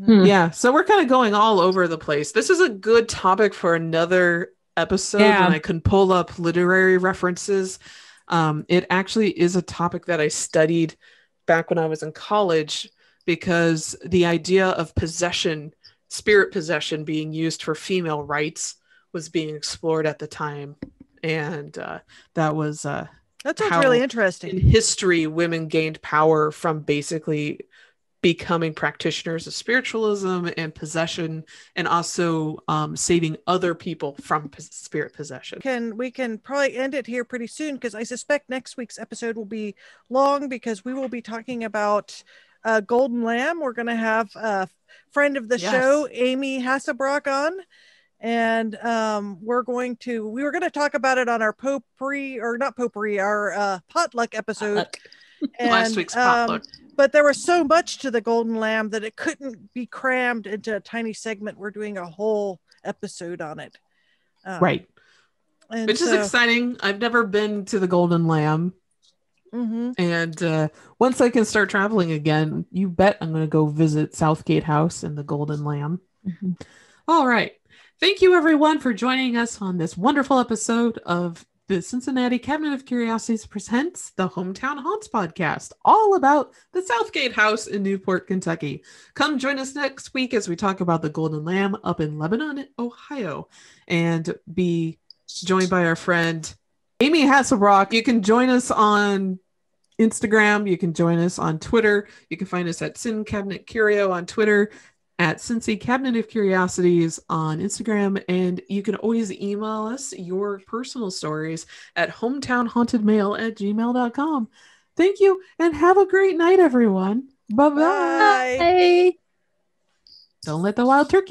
Yeah, so we're kind of going all over the place. This is a good topic for another episode when I can pull up literary references. It actually is a topic that I studied back when I was in college, because the idea of possession, spirit possession, being used for female rights was being explored at the time. And that sounds really interesting. In history, women gained power from basically becoming practitioners of spiritualism and possession, and also saving other people from spirit possession. We can probably end it here pretty soon, because I suspect next week's episode will be long, because we will be talking about Golden Lamb. We're going to have a friend of the show, Amy Hasselbrock, on, and we were going to talk about it on our our potluck episode. And, last week's potluck. But there was so much to the Golden Lamb that it couldn't be crammed into a tiny segment. We're doing a whole episode on it. Right. Which is exciting. I've never been to the Golden Lamb. Mm-hmm. And once I can start traveling again, you bet I'm going to go visit Southgate House and the Golden Lamb. Mm-hmm. All right. Thank you, everyone, for joining us on this wonderful episode of the Cincinnati Cabinet of Curiosities presents the Hometown Haunts podcast, all about the Southgate House in Newport, Kentucky. Come join us next week as we talk about the Golden Lamb up in Lebanon, Ohio, and be joined by our friend Amy Hasselbrock. You can join us on Instagram. You can join us on Twitter. You can find us at Sin Cabinet Curio on Twitter, at Cincy Cabinet of Curiosities on Instagram, and you can always email us your personal stories at hometownhauntedmail@gmail.com. Thank you, and have a great night, everyone. Bye-bye. Bye. Don't let the wild turkey